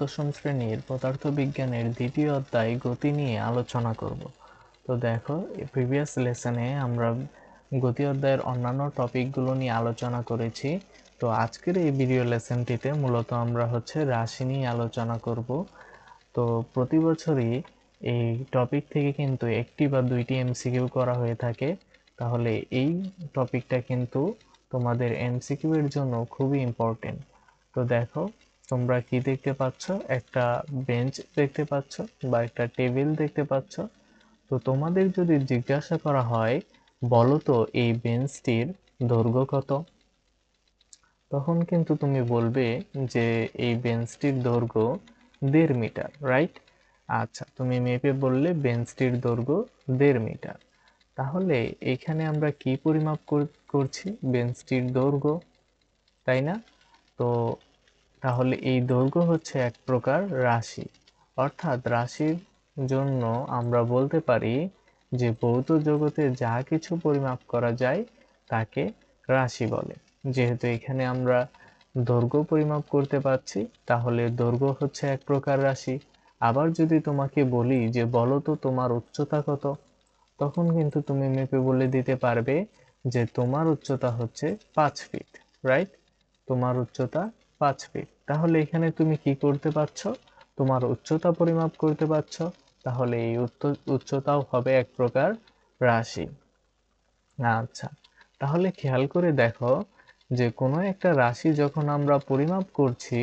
দশম শ্রেণীর পদার্থবিজ্ঞানের দ্বিতীয় অধ্যায় গতি নিয়ে আলোচনা করব। তো দেখো, প্রিভিয়াস লেসনে আমরা গতি অধ্যায়ের অন্যান্য টপিকগুলো নিয়ে আলোচনা করেছি। তো আজকের এই ভিডিও লেসনটিতে মূলত আমরা রাশি নিয়ে আলোচনা করব। তো প্রতি বছরই এই টপিক থেকে কিন্তু একটি বা দুইটি এমসিকিউ করা হয়ে থাকে। তাহলে এই টপিকটা কিন্তু তোমাদের এমসিকিউ এর জন্য খুবই ইম্পর্টেন্ট। তো দেখো, তোমরা কি দেখতে পাচ্ছ? একটা বেঞ্চ দেখতে পাচ্ছ বা একটা টেবিল দেখতে পাচ্ছ। তো তোমাদের যদি জিজ্ঞাসা করা হয়, বলো তো এই বেঞ্চটির দৈর্ঘ্য কত, তখন কিন্তু তুমি বলবে যে এই বেঞ্চটির দৈর্ঘ্য 1.5 মিটার, রাইট? আচ্ছা, তুমি মেপে বললে বেঞ্চটির দৈর্ঘ্য 1.5 মিটার। তাহলে এখানে আমরা কি পরিমাপ করছি? বেঞ্চটির দৈর্ঘ্য, তাই না? তো তাহলে এই দৈর্ঘ্য হচ্ছে এক প্রকার রাশি। অর্থাৎ রাশির জন্য আমরা বলতে পারি যে ভৌত জগতে যা কিছু পরিমাপ করা যায় তাকে রাশি বলে। যেহেতু এখানে আমরা দৈর্ঘ্য পরিমাপ করতে পারছি, তাহলে দৈর্ঘ্য হচ্ছে এক প্রকার রাশি। আবার যদি তোমাকে বলি যে বলো তো তোমার উচ্চতা কত, তখন কিন্তু তুমি মেপে বলে দিতে পারবে যে তোমার উচ্চতা হচ্ছে 5 ফিট, রাইট? তোমার উচ্চতা 5 ফিট। তাহলে এখানে তুমি কি করতে পারছো? তোমার উচ্চতা পরিমাপ করতে পারছো। তাহলে এই উচ্চতাও হবে এক প্রকার রাশি। আচ্ছা, তাহলে খেয়াল করে দেখো যে কোনো একটা রাশি যখন আমরা পরিমাপ করছি,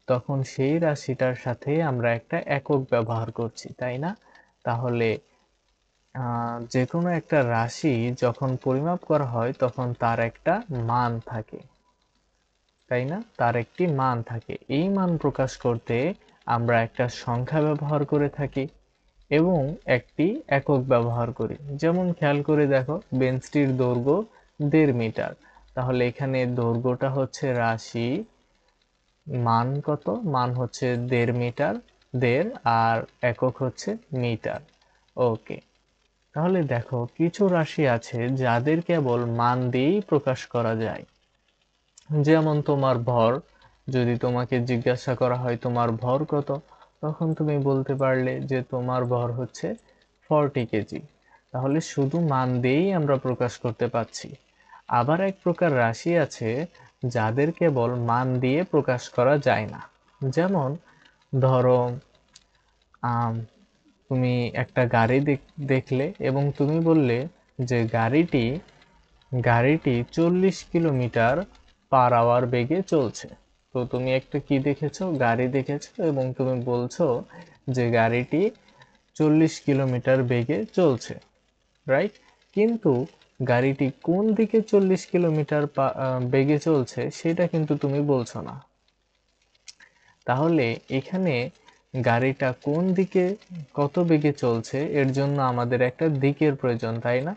তখন সেই রাশিটার সাথে আমরা একটা একক ব্যবহার করছি, তাই না? তাহলে যে কোনো একটা রাশি যখন পরিমাপ করা হয় তখন তার একটা মান থাকে, তাই না? তার একটি মান থাকে। এই মান প্রকাশ করতে আমরা একটা সংখ্যা ব্যবহার করে থাকি এবং একটি একক ব্যবহার করি। যেমন খেয়াল করে দেখো, বেঞ্চটির দৈর্ঘ্য 1.5 মিটার। তাহলে এখানে দৈর্ঘ্যটা হচ্ছে রাশি, মান কত? মান হচ্ছে 1.5 মিটার, 1.5, আর একক হচ্ছে মিটার। ওকে, তাহলে দেখো কিছু রাশি আছে যাদের কেবল মান দিয়েই প্রকাশ করা যায়। যেমন তোমার ভর। যদি তোমাকে জিজ্ঞাসা করা হয় তোমার ভর কত, তখন তুমি বলতে পারলে যে তোমার ভর হচ্ছে 40 কেজি। তাহলে শুধু মান দিয়েই আমরা প্রকাশ করতে পারছি। আবার এক প্রকার রাশি আছে যাদের কেবল মান দিয়ে প্রকাশ করা যায় না। যেমন ধরো, তুমি একটা গাড়ি দেখলে এবং তুমি বললে যে গাড়িটি 40 কিলোমিটার পার আওয়ার বেগে চলছে। তো তুমি একটা কি দেখেছো? গাড়ি দেখেছো এবং তুমি বলছো যে গাড়িটি 40 কিলোমিটার বেগে চলছে, রাইট? কিন্তু গাড়িটি কোন দিকে 40 কিলোমিটার বেগে চলছে সেটা কিন্তু তুমি বলছো না। তাহলে এখানে গাড়িটা কোন দিকে কত বেগে চলছে এর জন্য আমাদের একটা দিকের প্রয়োজন, তাই না?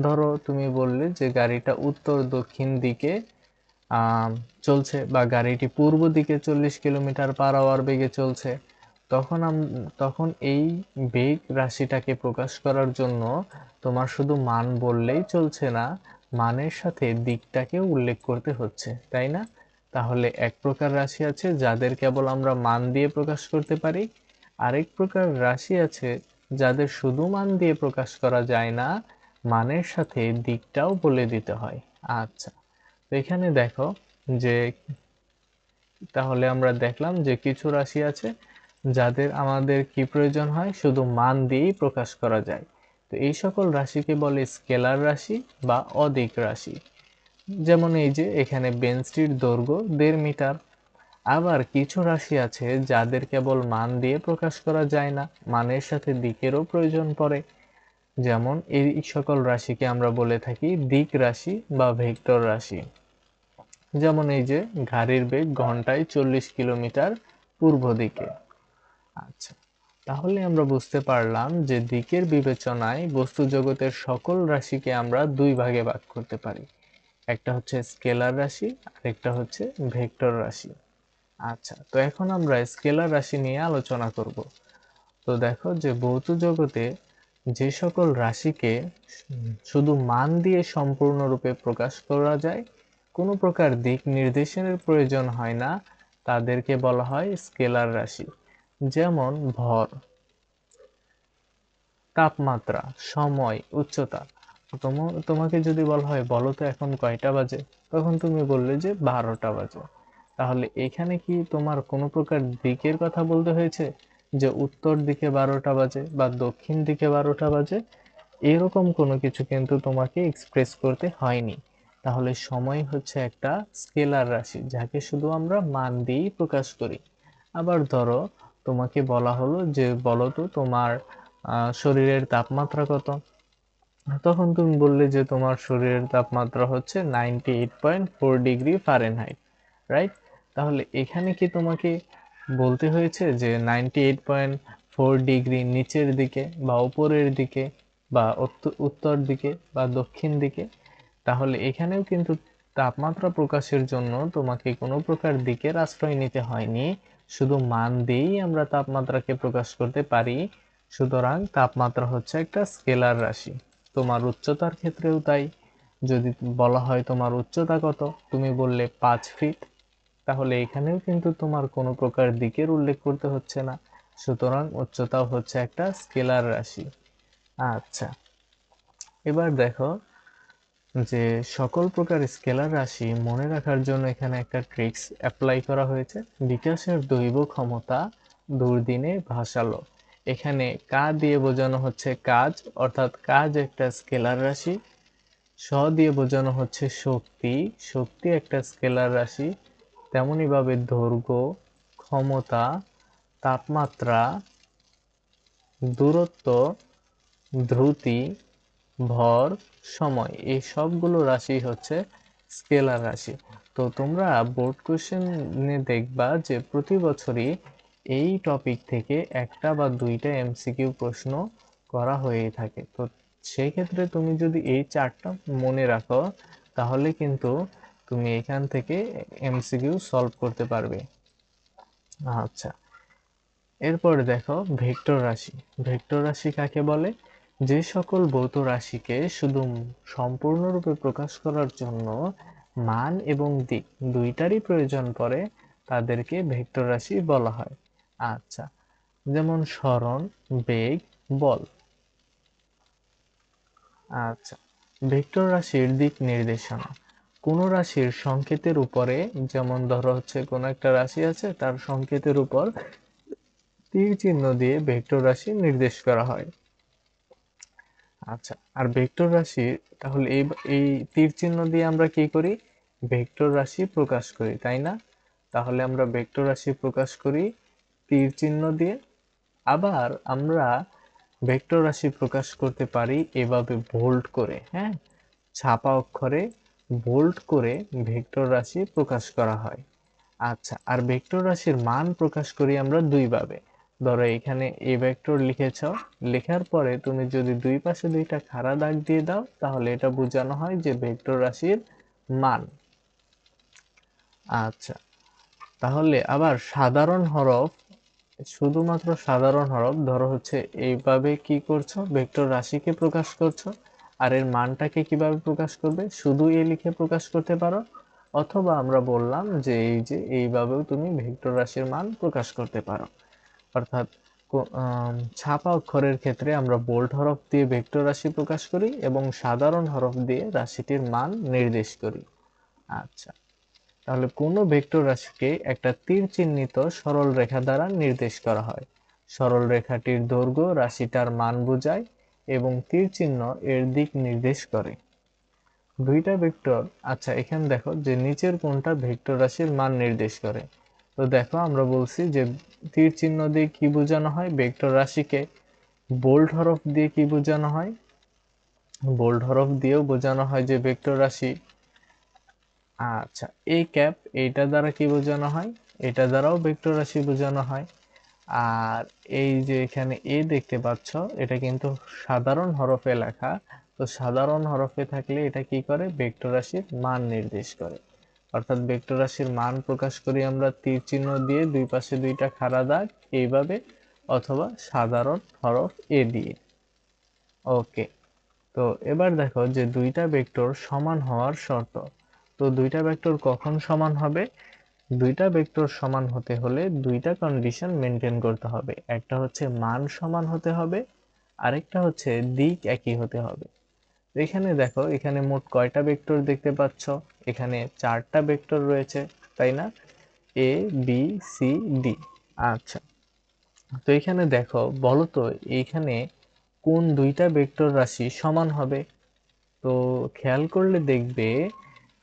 ধরো তুমি বললে যে গাড়িটা উত্তর দক্ষিণ দিকে চলছে, বা গাড়িটি পূর্ব দিকে 40 কিলোমিটার পার আওয়ার বেগে চলছে। তখন এই বেগ রাশিটাকে প্রকাশ করার জন্য তোমার শুধু মান বললেই চলছে না, মানের সাথে দিকটাকেও উল্লেখ করতে হচ্ছে, তাই না? তাহলে এক প্রকার রাশি আছে যাদের কেবল আমরা মান দিয়ে প্রকাশ করতে পারি, আরেক প্রকার রাশি আছে যাদের শুধু মান দিয়ে প্রকাশ করা যায় না, মানের সাথে দিকটাও বলে দিতে হয়। আচ্ছা, তো এখানে দেখো যে তাহলে আমরা দেখলাম যে কিছু রাশি আছে যাদের আমাদের কি প্রয়োজন হয়? শুধু মান দিয়েই প্রকাশ করা যায়। তো এই সকল রাশিকে বলে স্কেলার রাশি বা অদিক রাশি। যেমন এই যে এখানে বেঞ্চটির দৈর্ঘ্য 1.5 মিটার। আবার কিছু রাশি আছে যাদের কেবল মান দিয়ে প্রকাশ করা যায় না, মানের সাথে দিকেরও প্রয়োজন পড়ে। যেমন এই সকল রাশিকে আমরা বলে থাকি দিক রাশি বা ভেক্টর রাশি। যেমন এই যে গাড়ির বেগ ঘন্টায় 40 কিলোমিটার পূর্ব দিকে। আচ্ছা, তাহলে আমরা বুঝতে পারলাম যে দিকের বিবেচনায় বস্তু জগতের সকল রাশিকে আমরা দুই ভাগে ভাগ করতে পারি। একটা হচ্ছে স্কেলার রাশি আর একটা হচ্ছে ভেক্টর রাশি। আচ্ছা, তো এখন আমরা স্কেলার রাশি নিয়ে আলোচনা করব। তো দেখো যে ভৌত জগতে যে সকল রাশিকে শুধু মান দিয়ে সম্পূর্ণরূপে প্রকাশ করা যায়, কোনো প্রকার দিক নির্দেশনের প্রয়োজন হয় না, তাদেরকে বলা হয় স্কেলার রাশি। যেমন ভর, তাপমাত্রা, সময়, উচ্চতা। তোমাকে যদি বলা হয় বলো তো এখন কয়টা বাজে, তখন তুমি বললে যে 12টা বাজে। তাহলে এখানে কি তোমার কোনো প্রকার দিকের কথা বলতে হয়েছে, যে উত্তর দিকে 12টা বাজে বা দক্ষিণ দিকে 12টা বাজে? এরকম কোনো কিছু কিন্তু তোমাকে এক্সপ্রেস করতে হয়নি। তাহলে সময় হচ্ছে একটা স্কেলার রাশি, যাকে শুধু আমরা মান দিয়েই প্রকাশ করি। আবার ধরো তোমাকে বলা হলো যে বলো তো তোমার শরীরের তাপমাত্রা কত, তখন তুমি বললে যে তোমার শরীরের তাপমাত্রা হচ্ছে 98.4 ডিগ্রি ফারেনহাইট, রাইট? তাহলে এখানে কি তোমাকে বলতে হয়েছে যে 98.4 ডিগ্রি নিচের দিকে বা উপরের দিকে বা উত্তর দিকে বা দক্ষিণ দিকে? তাহলে এখানেও কিন্তু তাপমাত্রা প্রকাশের জন্য তোমাকে কোনো প্রকার দিকের আশ্রয় নিতে হয়নি, শুধু মান দিয়েই আমরা তাপমাত্রাকে প্রকাশ করতে পারি। সুতরাং তাপমাত্রা হচ্ছে একটা স্কেলার রাশি। তোমার উচ্চতার ক্ষেত্রেও তাই। যদি বলা হয় তোমার উচ্চতা কত, তুমি বললে 5 ফিট, তাহলে এখানেও কিন্তু তোমার কোনো প্রকার দিকের উল্লেখ করতে হচ্ছে না। সুতরাং উচ্চতাও হচ্ছে একটা স্কেলার রাশি। আচ্ছা, এবার দেখো যে সকল প্রকার স্কেলার রাশি মনে রাখার জন্য এখানে একটা ট্রিক্স অ্যাপ্লাই করা হয়েছে। বিকাশের দৈব ক্ষমতা দুর্দিনে ভাসালো। এখানে কা দিয়ে বোঝানো হচ্ছে কাজ, অর্থাৎ কাজ একটা স্কেলার রাশি। স দিয়ে বোঝানো হচ্ছে শক্তি, শক্তি একটা স্কেলার রাশি। তেমনি ভাবে দৈর্ঘ্য, ক্ষমতা, তাপমাত্রা, দূরত্ব, দ্রুতি, ভর, সময়, এই সবগুলো রাশি হচ্ছে স্কেলার রাশি। তো তোমরা বোর্ড কোশ্চেনে দেখবা যে প্রতি বছরই এই টপিক থেকে একটা বা দুইটা এমসিকিউ প্রশ্ন করা হয়ে থাকে। তো সেই ক্ষেত্রে তুমি যদি এই চারটা মনে রাখো, তাহলে কিন্তু তুমি এখান থেকে এমসিকিউ সলভ করতে পারবে। আচ্ছা, এরপরে দেখো ভেক্টর রাশি। ভেক্টর রাশি কাকে বলে? যে সকল ভৌত রাশিকে শুধু সম্পূর্ণরূপে প্রকাশ করার জন্য মান এবং দিক দুইটারই প্রয়োজন পড়ে, তাদেরকে ভেক্টর রাশি বলা হয়। আচ্ছা, যেমন সরণ, বেগ, বল। আচ্ছা, ভেক্টর রাশির দিক নির্দেশনা। কোন রাশির সংকেতের উপরে, যেমন ধরো হচ্ছে কোন একটা রাশি আছে, তার সংকেতের উপর তীর চিহ্ন দিয়ে ভেক্টর রাশি নির্দেশ করা হয়। আচ্ছা, আর ভেক্টর রাশি, তাহলে এই এই তীর চিহ্ন দিয়ে আমরা কি করি? ভেক্টর রাশি প্রকাশ করি, তাই না? তাহলে আমরা ভেক্টর রাশি প্রকাশ করি তীর চিহ্ন দিয়ে। আবার আমরা ভেক্টর রাশি প্রকাশ করতে পারি এভাবে বোল্ড করে, হ্যাঁ, ছাপা অক্ষরে বোল্ড করে ভেক্টর রাশি প্রকাশ করা হয়। আচ্ছা, আর ভেক্টর রাশির মান প্রকাশ করি আমরা দুই ভাবে। ধরো এখানে এ ভেক্টর লিখেছ, লেখার পরে তুমি যদি দুই পাশে দুইটা খাড়া দাগ দিয়ে দাও, তাহলে এটা বোঝানো হয় যে ভেক্টর রাশির মান। আচ্ছা, তাহলে আবার সাধারণ হরফ, শুধুমাত্র সাধারণ হরফ, ধরো হচ্ছে এইভাবে কি করছো, ভেক্টর রাশিকে প্রকাশ করছো, আর এর মানটাকে কিভাবে প্রকাশ করবে, শুধু এ লিখে প্রকাশ করতে পারো, অথবা আমরা বললাম যে এই যে এইভাবেও তুমি ভেক্টর রাশির মান প্রকাশ করতে পারো। অর্থাৎ ছাপা অক্ষরের ক্ষেত্রে আমরা বোল্ড হরফ দিয়ে ভেক্টর রাশি প্রকাশ করি এবং সাধারণ হরফ দিয়ে রাশিটির মান নির্দেশ করি। আচ্ছা, তাহলে কোনো ভেক্টর রাশিকে একটা তীর চিহ্নিত সরল রেখা দ্বারা নির্দেশ করা হয়। সরল রেখাটির দৈর্ঘ্য রাশিটার মান বোঝায় এবং তীর চিহ্ন এর দিক নির্দেশ করে। দুইটা ভেক্টর, আচ্ছা এখানে দেখো যে নিচের কোনটা ভেক্টর রাশির মান নির্দেশ করে। তো দেখো আমরা বলছি যে তীর চিহ্ন দিয়ে কি বোঝানো হয় ভেক্টর রাশিকে, বোল্ড হরফ দিয়ে কি বোঝানো হয়, বোল্ড হরফ দিয়েও বোঝানো হয় যে ভেক্টর রাশি। আচ্ছা, এই ক্যাপ এইটা দ্বারা কি বোঝানো হয়, এটা দ্বারাও ভেক্টর রাশি বোঝানো হয়। আর এই যে এখানে এ দেখতে পাচ্ছ, এটা কিন্তু সাধারণ হরফে লেখা। তো সাধারণ হরফে থাকলে এটা কি করে, ভেক্টর রাশির মান নির্দেশ করে। অর্থাৎ ভেক্টর রাশির মান প্রকাশ করি আমরা তীর চিহ্ন দিয়ে দুই পাশে দুইটা খাড়া দাগ এইভাবে, অথবা সাধারণ হরফ এ দিয়ে। ওকে, তো এবার দেখো যে দুইটা ভেক্টর সমান হওয়ার শর্ত। তো দুইটা ভেক্টর কখন সমান হবে? দুইটা ভেক্টর সমান হতে হলে দুইটা কন্ডিশন মেনটেন করতে হবে। একটা হচ্ছে মান সমান হতে হবে, আরেকটা হচ্ছে দিক একই হতে হবে। এখানে দেখো, এখানে মোট কয়টা ভেক্টর দেখতে পাচ্ছ? এখানে 4টা ভেক্টর রয়েছে, তাই না? এ, বি, সি, ডি। আচ্ছা, তো এখানে দেখো, বলো তো এইখানে কোন দুইটা ভেক্টর রাশি সমান হবে? তো খেয়াল করলে দেখবে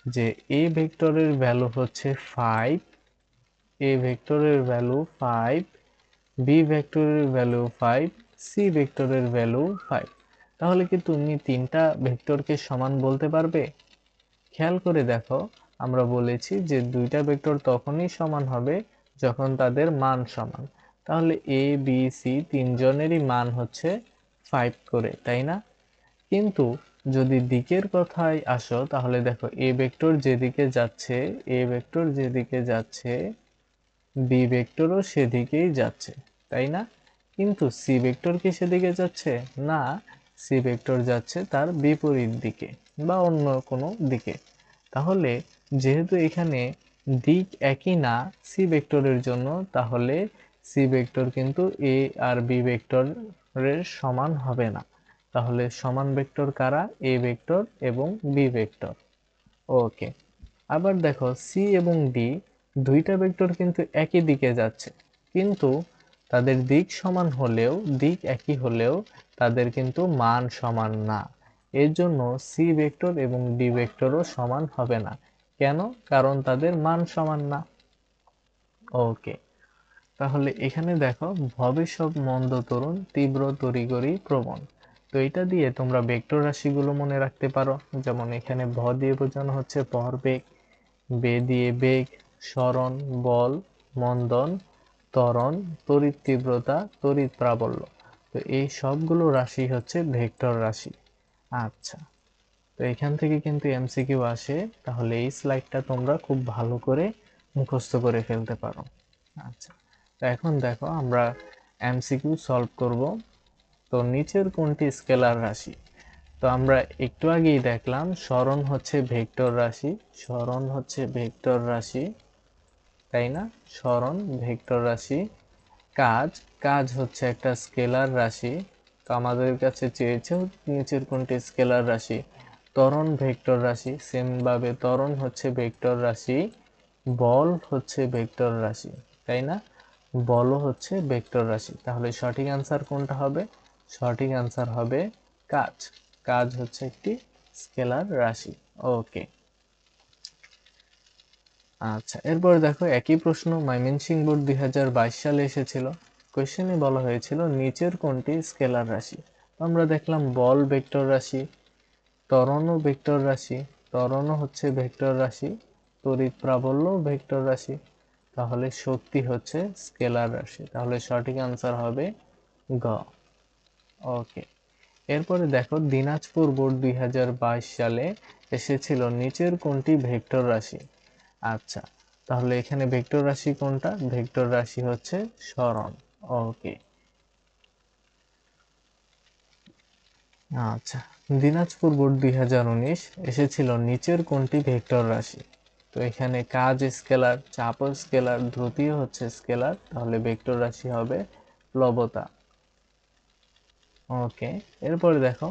যে এ ভেক্টরের ভ্যালু হচ্ছে 5, এ ভেক্টরের ভ্যালু 5, বি ভেক্টরের ভ্যালু 5, সি ভেক্টরের ভ্যালু 5। তাহলে কি তুমি তিনটা ভেক্টরকে সমান বলতে পারবে? খেয়াল করে দেখো, আমরা বলেছি যে দুইটা ভেক্টর তখনই সমান হবে যখন তাদের মান সমান। তাহলে এ, বি, সি তিনজনেরই মান হচ্ছে 5 করে, তাই না? কিন্তু যদি দিকের কথায় আসো, তাহলে দেখো এ ভেক্টর যেদিকে যাচ্ছে, এ ভেক্টর যেদিকে যাচ্ছে, বি ভেক্টরও সেদিকেই যাচ্ছে, তাই না? কিন্তু সি ভেক্টর কি সেদিকে যাচ্ছে? না, সি ভেক্টর যাচ্ছে তার বিপরীত দিকে বা অন্য কোনো দিকে। তাহলে যেহেতু এখানে দিক একই না সি ভেক্টরের জন্য, তাহলে সি ভেক্টর কিন্তু এ আর বি ভেক্টরের সমান হবে না। তাহলে সমান ভেক্টর কারা? এ ভেক্টর এবং বি ভেক্টর। ওকে, আবার দেখো সি এবং ডি দুইটা ভেক্টর কিন্তু একই দিকে যাচ্ছে, কিন্তু তাদের দিক সমান হলেও, দিক একই হলেও তাদের কিন্তু মান সমান না। এর জন্য সি ভেক্টর এবং ডি ভেক্টরও সমান হবে না। কেন? কারণ তাদের মান সমান না। ওকে, তাহলে এখানে দেখো, ভবে সব মন্দ তরুণ, তীব্র তড়িঘড়ি প্রবণ। তো এটা দিয়ে তোমরা ভেক্টর রাশিগুলো মনে রাখতে পারো। যেমন এখানে ভ দিয়ে বোঝানো হচ্ছে ভরবেগ, বে দিয়ে বেগ, সরণ, বল, মন্দন, ত্বরণ, তড়িৎ তীব্রতা, তড়িৎ প্রাবল্য। তো এই সবগুলো রাশি হচ্ছে ভেক্টর রাশি। আচ্ছা, তো এখান থেকে কিন্তু এমসিকিউ আসে, তাহলে এই স্লাইডটা তোমরা খুব ভালো করে মুখস্থ করে ফেলতে পারো। আচ্ছা, তো এখন দেখো আমরা এমসিকিউ সলভ করব। তো নিচের কোনটি স্কেলার রাশি? তো আমরা একটু আগেই দেখলাম সরণ হচ্ছে ভেক্টর রাশি, সরণ হচ্ছে ভেক্টর রাশি, তাই না? সরণ ভেক্টর রাশি। কাজ, কাজ হচ্ছে একটা স্কেলার রাশি। তো আমাদের কাছে চেয়েছে নিচের কোনটি স্কেলার রাশি? ত্বরণ ভেক্টর রাশি, সেম ভাবে ত্বরণ হচ্ছে ভেক্টর রাশি, বল হচ্ছে ভেক্টর রাশি, তাই না? বলও হচ্ছে ভেক্টর রাশি। তাহলে সঠিক আনসার কোনটা হবে? সঠিক আনসার হবে কাজ। কাজ হচ্ছে একটি স্কেলার রাশি। ওকে, আচ্ছা, এরপর দেখো একই প্রশ্ন ময়মনসিংহ বোর্ড 2022 সালে এসেছিল। কোশ্চেনে বলা হয়েছিল নিচের কোনটি স্কেলার রাশি? আমরা দেখলাম বল ভেক্টর রাশি, ত্বরণও ভেক্টর রাশি, ত্বরণও হচ্ছে ভেক্টর রাশি, তড়িৎ প্রাবল্য ভেক্টর রাশি। তাহলে শক্তি হচ্ছে স্কেলার রাশি। তাহলে সঠিক আনসার হবে গ। ওকে, এরপরে দেখো দিনাজপুর বোর্ড 2022 সালে এসেছিল নিচের কোনটি ভেক্টর রাশি? আচ্ছা, তাহলে এখানে ভেক্টর রাশি কোনটা? ভেক্টর রাশি হচ্ছে সরণ। ওকে, আচ্ছা, দিনাজপুর বোর্ড 2019 এসেছিল নিচের কোনটি ভেক্টর রাশি? তো এখানে কাজ স্কেলার, চাপ স্কেলার, ধ্রুতীয় হচ্ছে স্কেলার, তাহলে ভেক্টর রাশি হবে প্লবতা। ওকে, এরপরে দেখো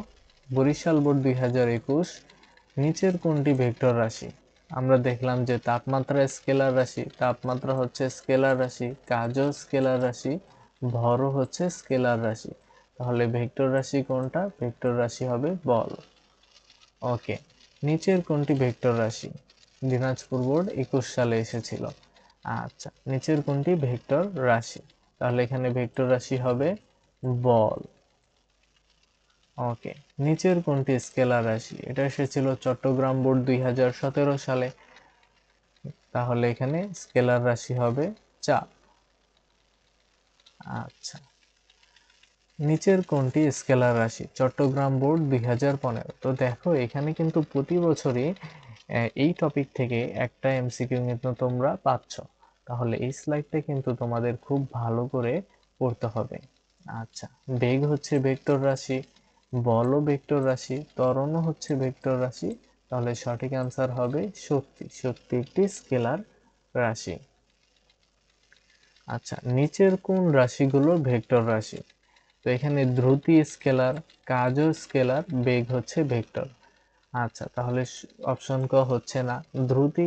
বরিশাল বোর্ড 2021 নিচের কোনটি ভেক্টর রাশি? আমরা দেখলাম যে তাপমাত্রা স্কেলার রাশি, তাপমাত্রা হচ্ছে স্কেলার রাশি, কাজও স্কেলার রাশি, ভরও হচ্ছে স্কেলার রাশি। তাহলে ভেক্টর রাশি কোনটা? ভেক্টর রাশি হবে বল। ওকে, নিচের কোনটি ভেক্টর রাশি? দিনাজপুর বোর্ড 21 সালে এসেছিল। আচ্ছা, নিচের কোনটি ভেক্টর রাশি? তাহলে এখানে ভেক্টর রাশি হবে বল। ওকে, নিচের কোনটি স্কেলার রাশি? এটা এসেছিল চট্টগ্রাম বোর্ড 2017 সালে। তাহলে এখানে স্কেলার রাশি হবে চাপ। আচ্ছা, নিচের কোনটি স্কেলার রাশি? চট্টগ্রাম বোর্ড 2015। তো দেখো এখানে কিন্তু প্রতি বছরই এই টপিক থেকে একটা এমসিকিউ কিন্তু তোমরা পাচ্ছ। তাহলে এই স্লাইডটা কিন্তু তোমাদের খুব ভালো করে পড়তে হবে। আচ্ছা, বেগ হচ্ছে ভেক্টর রাশি, বলও ভেক্টর রাশি, ত্বরণও হচ্ছে ভেক্টর রাশি। তাহলে সঠিক আনসার হবে শক্তি। শক্তি একটি স্কেলার রাশি। আচ্ছা, নিচের কোন রাশিগুলো ভেক্টর রাশি? তো এখানে দ্রুতি স্কেলার, কাজও স্কেলার, বেগ হচ্ছে ভেক্টর। আচ্ছা, তাহলে অপশন ক হচ্ছে না। দ্রুতি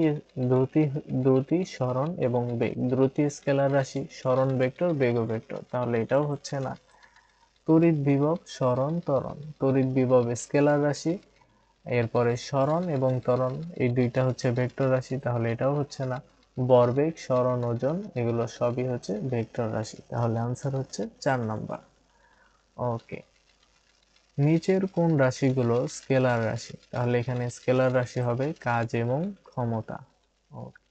দ্রুতি দ্রুতি, সরণ এবং বেগ। দ্রুতি স্কেলার রাশি, সরণ ভেক্টর, বেগও ভেক্টর, তাহলে এটাও হচ্ছে না। তড়িৎ বিভব, সরণ, ত্বরণ। তড়িৎ বিভব স্কেলার রাশি, এরপরে সরণ এবং ত্বরণ এই দুইটা হচ্ছে ভেক্টর রাশি, তাহলে এটাও হচ্ছে না। ভরবেগ, সরণ, ওজন এগুলো সবই হচ্ছে ভেক্টর রাশি, তাহলে আনসার হচ্ছে 4 নাম্বার। ওকে, নিচের কোন রাশিগুলো স্কেলার রাশি? তাহলে এখানে স্কেলার রাশি হবে কাজ এবং ক্ষমতা। ওকে।